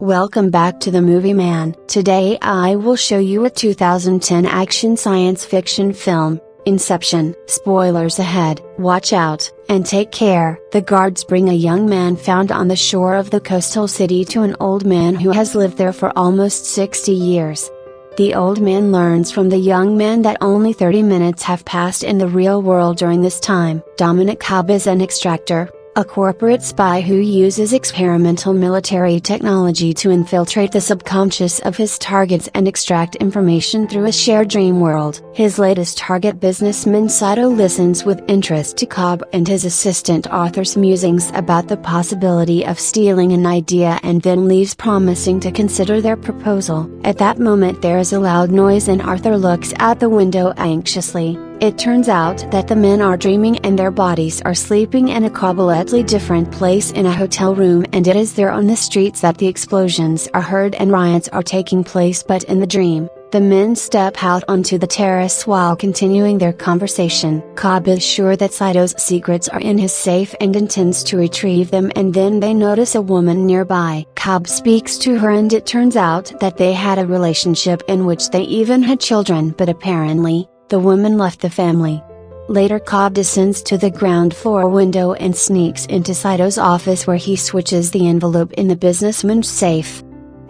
Welcome back to the Movie Man. Today I will show you a 2010 action science fiction film, Inception. Spoilers ahead. Watch out, and take care. The guards bring a young man found on the shore of the coastal city to an old man who has lived there for almost 60 years. The old man learns from the young man that only 30 minutes have passed in the real world during this time. Dominic Cobb is an extractor, a corporate spy who uses experimental military technology to infiltrate the subconscious of his targets and extract information through a shared dream world. His latest target, businessman Saito, listens with interest to Cobb and his assistant Arthur's musings about the possibility of stealing an idea and then leaves, promising to consider their proposal. At that moment there is a loud noise and Arthur looks out the window anxiously. It turns out that the men are dreaming and their bodies are sleeping in a completely different place in a hotel room, and it is there on the streets that the explosions are heard and riots are taking place. But in the dream, the men step out onto the terrace while continuing their conversation. Cobb is sure that Saito's secrets are in his safe and intends to retrieve them, and then they notice a woman nearby. Cobb speaks to her and it turns out that they had a relationship in which they even had children, but apparently, the woman left the family. Later Cobb descends to the ground floor window and sneaks into Saito's office, where he switches the envelope in the businessman's safe.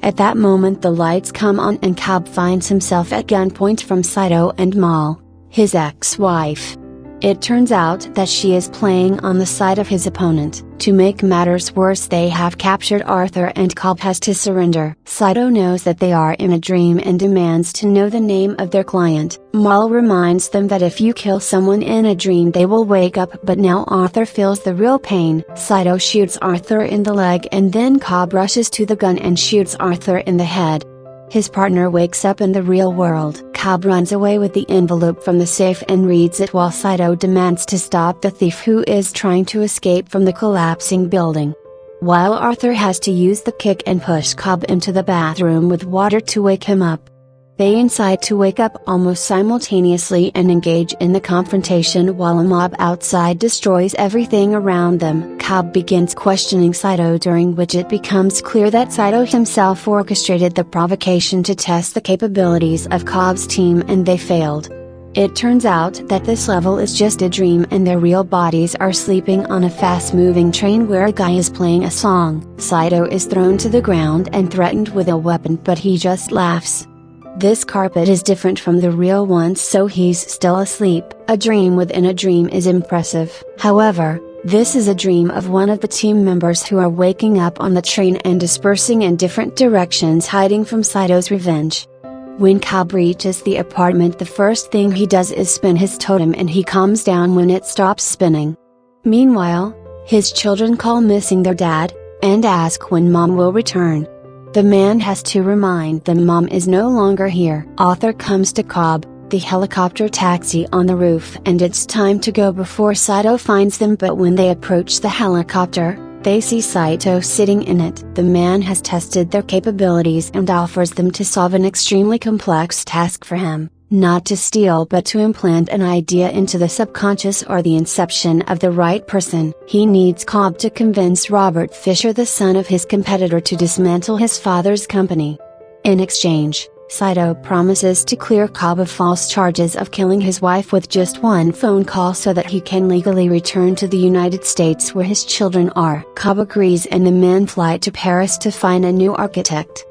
At that moment the lights come on and Cobb finds himself at gunpoint from Saito and Mal, his ex-wife. It turns out that she is playing on the side of his opponent. To make matters worse, they have captured Arthur and Cobb has to surrender. Saito knows that they are in a dream and demands to know the name of their client. Mal reminds them that if you kill someone in a dream they will wake up, but now Arthur feels the real pain. Saito shoots Arthur in the leg and then Cobb rushes to the gun and shoots Arthur in the head. His partner wakes up in the real world. Cobb runs away with the envelope from the safe and reads it while Saito demands to stop the thief who is trying to escape from the collapsing building. While Arthur has to use the kick and push Cobb into the bathroom with water to wake him up. They incite to wake up almost simultaneously and engage in the confrontation while a mob outside destroys everything around them. Cobb begins questioning Saito, during which it becomes clear that Saito himself orchestrated the provocation to test the capabilities of Cobb's team and they failed. It turns out that this level is just a dream and their real bodies are sleeping on a fast-moving train where a guy is playing a song. Saito is thrown to the ground and threatened with a weapon, but he just laughs. This carpet is different from the real one, so he's still asleep. A dream within a dream is impressive. However, this is a dream of one of the team members who are waking up on the train and dispersing in different directions, hiding from Saito's revenge. When Cobb reaches the apartment, the first thing he does is spin his totem and he calms down when it stops spinning. Meanwhile, his children call missing their dad, and ask when mom will return. The man has to remind them mom is no longer here. Arthur comes to Cobb, the helicopter taxi on the roof, and it's time to go before Saito finds them, but when they approach the helicopter, they see Saito sitting in it. The man has tested their capabilities and offers them to solve an extremely complex task for him. Not to steal but to implant an idea into the subconscious or the inception of the right person. He needs Cobb to convince Robert Fisher, the son of his competitor, to dismantle his father's company. In exchange, Saito promises to clear Cobb of false charges of killing his wife with just one phone call so that he can legally return to the United States where his children are. Cobb agrees and the men fly to Paris to find a new architect.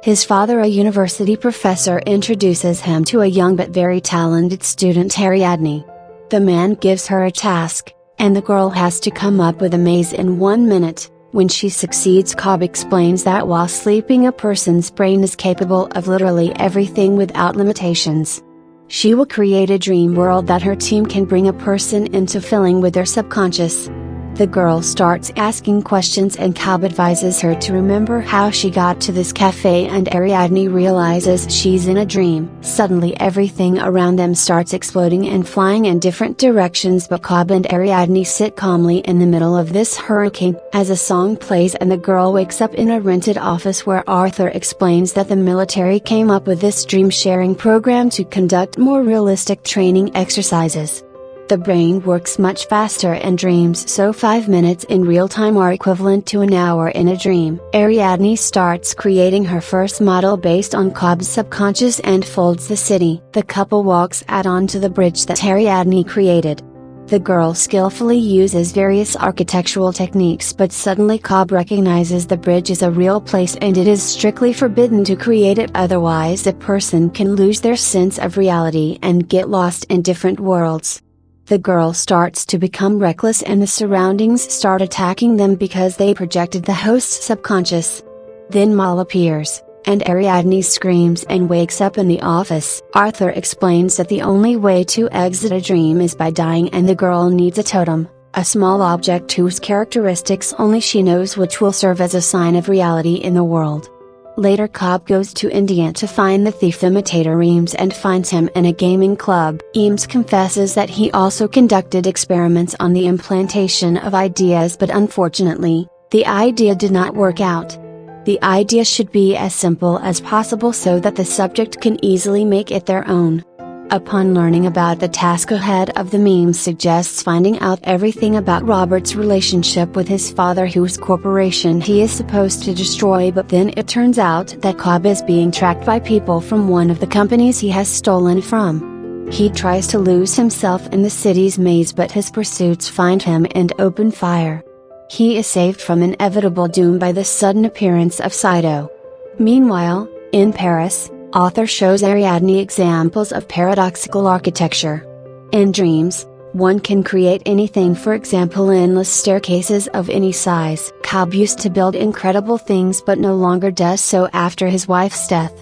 His father, a university professor, introduces him to a young but very talented student, Ariadne. The man gives her a task, and the girl has to come up with a maze in 1 minute. When she succeeds, Cobb explains that while sleeping a person's brain is capable of literally everything without limitations. She will create a dream world that her team can bring a person into, filling with their subconscious. The girl starts asking questions and Cobb advises her to remember how she got to this cafe, and Ariadne realizes she's in a dream. Suddenly everything around them starts exploding and flying in different directions, but Cobb and Ariadne sit calmly in the middle of this hurricane, as a song plays and the girl wakes up in a rented office where Arthur explains that the military came up with this dream sharing program to conduct more realistic training exercises. The brain works much faster in dreams, so 5 minutes in real time are equivalent to an hour in a dream. Ariadne starts creating her first model based on Cobb's subconscious and folds the city. The couple walks out onto the bridge that Ariadne created. The girl skillfully uses various architectural techniques, but suddenly Cobb recognizes the bridge is a real place and it is strictly forbidden to create it, otherwise a person can lose their sense of reality and get lost in different worlds. The girl starts to become reckless and the surroundings start attacking them because they projected the host's subconscious. Then Mal appears, and Ariadne screams and wakes up in the office. Arthur explains that the only way to exit a dream is by dying, and the girl needs a totem, a small object whose characteristics only she knows, which will serve as a sign of reality in the world. Later Cobb goes to India to find the thief imitator Eames and finds him in a gaming club. Eames confesses that he also conducted experiments on the implantation of ideas, but unfortunately, the idea did not work out. The idea should be as simple as possible so that the subject can easily make it their own. Upon learning about the task ahead of them, Eames suggests finding out everything about Robert's relationship with his father, whose corporation he is supposed to destroy, but then it turns out that Cobb is being tracked by people from one of the companies he has stolen from. He tries to lose himself in the city's maze, but his pursuits find him and open fire. He is saved from inevitable doom by the sudden appearance of Saito. Meanwhile, in Paris, author shows Ariadne examples of paradoxical architecture. In dreams, one can create anything, for example endless staircases of any size. Cobb used to build incredible things but no longer does so after his wife's death.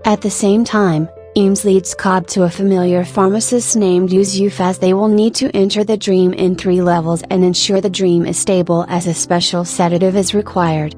At the same time, Eames leads Cobb to a familiar pharmacist named Yusuf, as they will need to enter the dream in 3 levels and ensure the dream is stable, as a special sedative is required.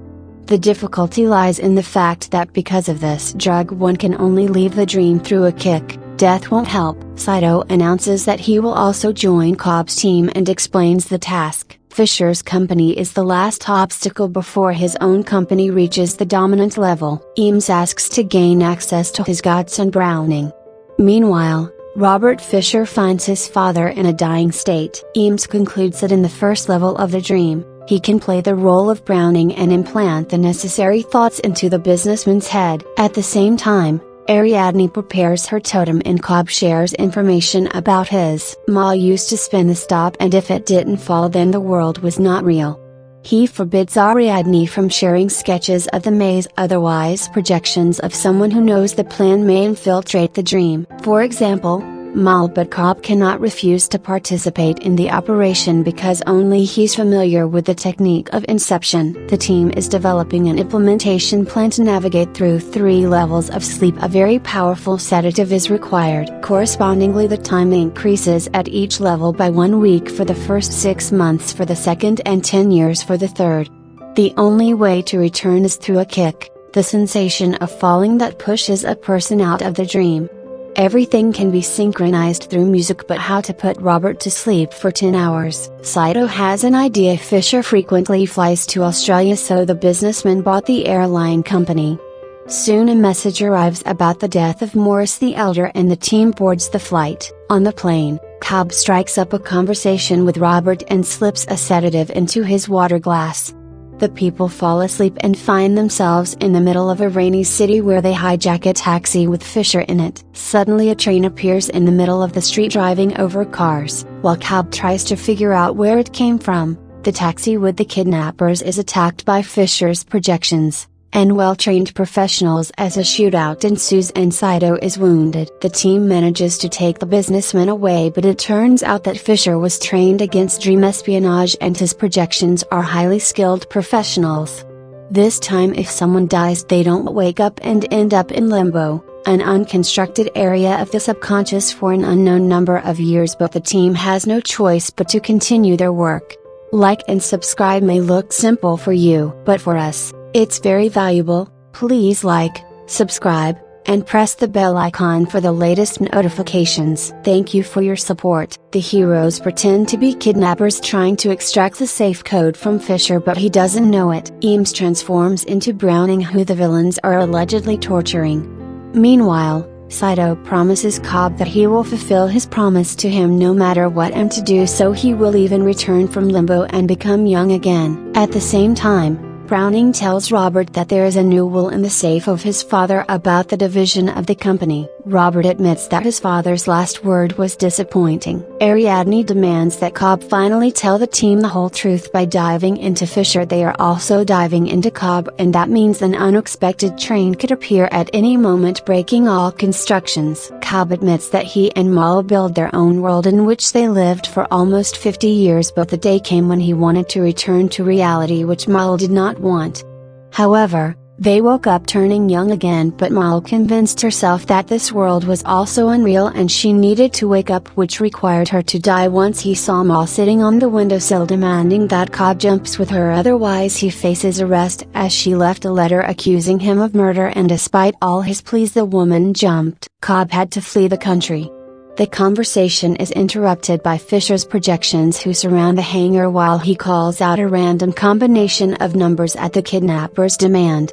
The difficulty lies in the fact that because of this drug one can only leave the dream through a kick. Death won't help. Saito announces that he will also join Cobb's team and explains the task. Fisher's company is the last obstacle before his own company reaches the dominant level. Eames asks to gain access to his godson Browning. Meanwhile, Robert Fisher finds his father in a dying state. Eames concludes that in the first level of the dream, he can play the role of Browning and implant the necessary thoughts into the businessman's head. At the same time, Ariadne prepares her totem and Cobb shares information about his. Ma used to spin the stop, and if it didn't fall then the world was not real. He forbids Ariadne from sharing sketches of the maze, otherwise projections of someone who knows the plan may infiltrate the dream. For example, Mal, but Cobb cannot refuse to participate in the operation because only he's familiar with the technique of inception. The team is developing an implementation plan to navigate through 3 levels of sleep. A very powerful sedative is required. Correspondingly, the time increases at each level by 1 week for the first 6 months for the second and 10 years for the third. The only way to return is through a kick, the sensation of falling that pushes a person out of the dream. Everything can be synchronized through music, but how to put Robert to sleep for 10 hours? Saito has an idea. Fisher frequently flies to Australia, so the businessman bought the airline company. Soon a message arrives about the death of Morris the Elder and the team boards the flight. On the plane, Cobb strikes up a conversation with Robert and slips a sedative into his water glass. The people fall asleep and find themselves in the middle of a rainy city where they hijack a taxi with Fisher in it. Suddenly a train appears in the middle of the street driving over cars. While Cobb tries to figure out where it came from, the taxi with the kidnappers is attacked by Fisher's projections and well-trained professionals as a shootout ensues and Saito is wounded. The team manages to take the businessman away, but it turns out that Fisher was trained against dream espionage and his projections are highly skilled professionals. This time if someone dies they don't wake up and end up in limbo, an unconstructed area of the subconscious for an unknown number of years, but the team has no choice but to continue their work. Like and subscribe may look simple for you, but for us, it's very valuable. Please like, subscribe, and press the bell icon for the latest notifications. Thank you for your support. The heroes pretend to be kidnappers trying to extract the safe code from Fisher, but he doesn't know it. Eames transforms into Browning, who the villains are allegedly torturing. Meanwhile, Saito promises Cobb that he will fulfill his promise to him no matter what, and to do so he will even return from limbo and become young again. At the same time, Browning tells Robert that there is a new will in the safe of his father about the division of the company. Robert admits that his father's last word was disappointing. Ariadne demands that Cobb finally tell the team the whole truth by diving into Fisher. They are also diving into Cobb, and that means an unexpected train could appear at any moment, breaking all constructions. Cobb admits that he and Mal build their own world in which they lived for almost 50 years, but the day came when he wanted to return to reality, which Mal did not want. However, they woke up turning young again, but Mal convinced herself that this world was also unreal and she needed to wake up, which required her to die. Once he saw Mal sitting on the windowsill demanding that Cobb jumps with her, otherwise he faces arrest, as she left a letter accusing him of murder, and despite all his pleas the woman jumped. Cobb had to flee the country. The conversation is interrupted by Fisher's projections, who surround the hangar while he calls out a random combination of numbers at the kidnapper's demand.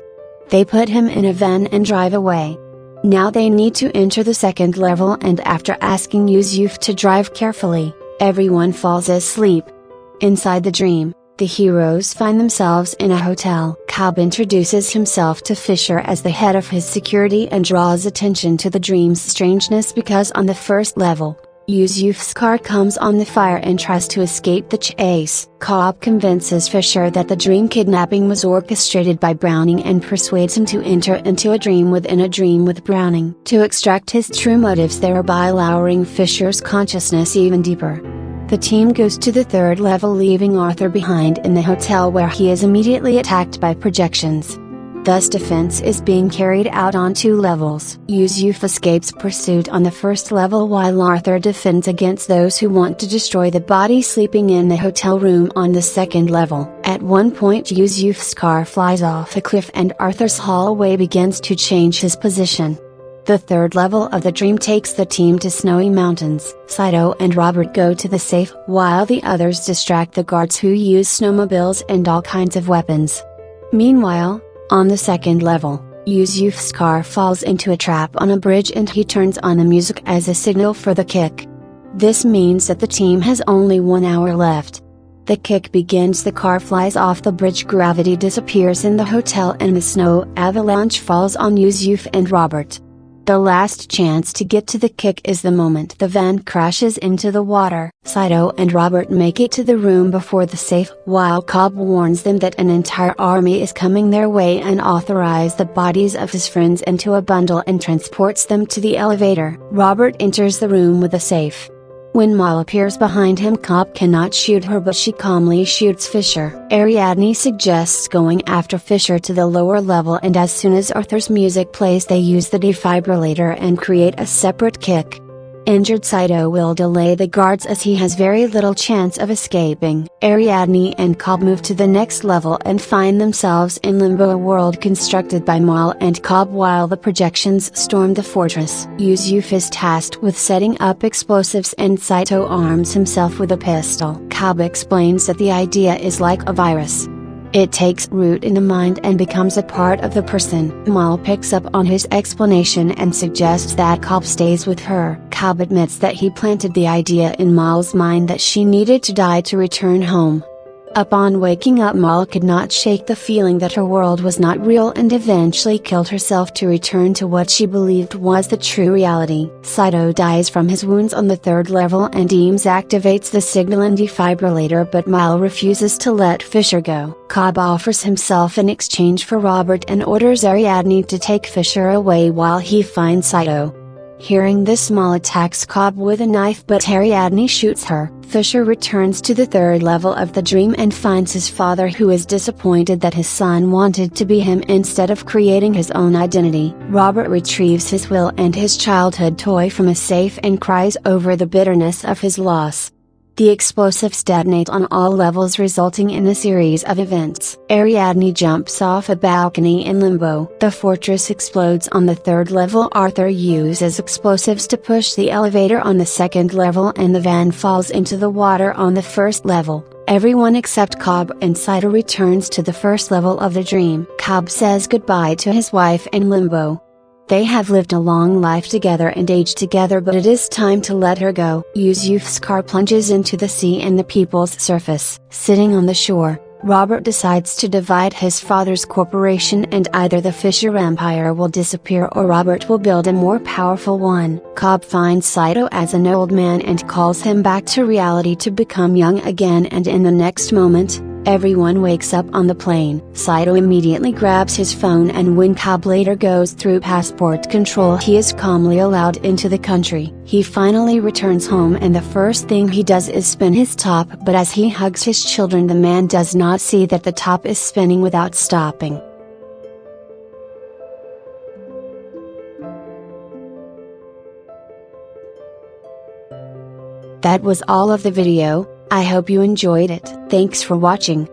They put him in a van and drive away. Now they need to enter the second level, and after asking Yusuf to drive carefully, everyone falls asleep. Inside the dream, the heroes find themselves in a hotel. Cobb introduces himself to Fisher as the head of his security and draws attention to the dream's strangeness because on the first level, Yusuf's car comes on the fire and tries to escape the chase. Cobb convinces Fisher that the dream kidnapping was orchestrated by Browning and persuades him to enter into a dream within a dream with Browning to extract his true motives, thereby lowering Fisher's consciousness even deeper. The team goes to the third level, leaving Arthur behind in the hotel, where he is immediately attacked by projections. Thus defense is being carried out on 2 levels. Yusuf escapes pursuit on the first level, while Arthur defends against those who want to destroy the body sleeping in the hotel room on the second level. At one point Yusuf's car flies off a cliff and Arthur's hallway begins to change his position. The third level of the dream takes the team to snowy mountains. Saito and Robert go to the safe, while the others distract the guards, who use snowmobiles and all kinds of weapons. Meanwhile, on the second level, Yusuf's car falls into a trap on a bridge and he turns on the music as a signal for the kick. This means that the team has only 1 hour left. The kick begins, the car flies off the bridge, gravity disappears in the hotel, and the snow avalanche falls on Yusuf and Robert. The last chance to get to the kick is the moment the van crashes into the water. Saito and Robert make it to the room before the safe, while Cobb warns them that an entire army is coming their way, and authorize the bodies of his friends into a bundle and transports them to the elevator. Robert enters the room with the safe. When Mal appears behind him, Cobb cannot shoot her, but she calmly shoots Fisher. Ariadne suggests going after Fisher to the lower level, and as soon as Arthur's music plays they use the defibrillator and create a separate kick. Injured Saito will delay the guards as he has very little chance of escaping. Ariadne and Cobb move to the next level and find themselves in limbo, a world constructed by Mal and Cobb while the projections storm the fortress. Yusuf is tasked with setting up explosives and Saito arms himself with a pistol. Cobb explains that the idea is like a virus. It takes root in the mind and becomes a part of the person. Mal picks up on his explanation and suggests that Cobb stays with her. Cobb admits that he planted the idea in Mal's mind that she needed to die to return home. Upon waking up, Mal could not shake the feeling that her world was not real and eventually killed herself to return to what she believed was the true reality. Saito dies from his wounds on the third level and Eames activates the signal and defibrillator, but Mal refuses to let Fisher go. Cobb offers himself in exchange for Robert and orders Ariadne to take Fisher away while he finds Saito. Hearing this, Mal attacks Cobb with a knife, but Ariadne shoots her. Fisher returns to the third level of the dream and finds his father, who is disappointed that his son wanted to be him instead of creating his own identity. Robert retrieves his will and his childhood toy from a safe and cries over the bitterness of his loss. The explosives detonate on all levels, resulting in a series of events. Ariadne jumps off a balcony in limbo. The fortress explodes on the third level. Arthur uses explosives to push the elevator on the second level, and the van falls into the water on the first level. Everyone except Cobb and Saito returns to the first level of the dream. Cobb says goodbye to his wife in limbo. They have lived a long life together and aged together, but it is time to let her go. Yusuf's car plunges into the sea and the people's surface. Sitting on the shore, Robert decides to divide his father's corporation, and either the Fisher Empire will disappear or Robert will build a more powerful one. Cobb finds Saito as an old man and calls him back to reality to become young again, and in the next moment, everyone wakes up on the plane. Saito immediately grabs his phone, and when Cobb later goes through passport control, he is calmly allowed into the country. He finally returns home, and the first thing he does is spin his top, but as he hugs his children, the man does not see that the top is spinning without stopping. That was all of the video. I hope you enjoyed it. Thanks for watching.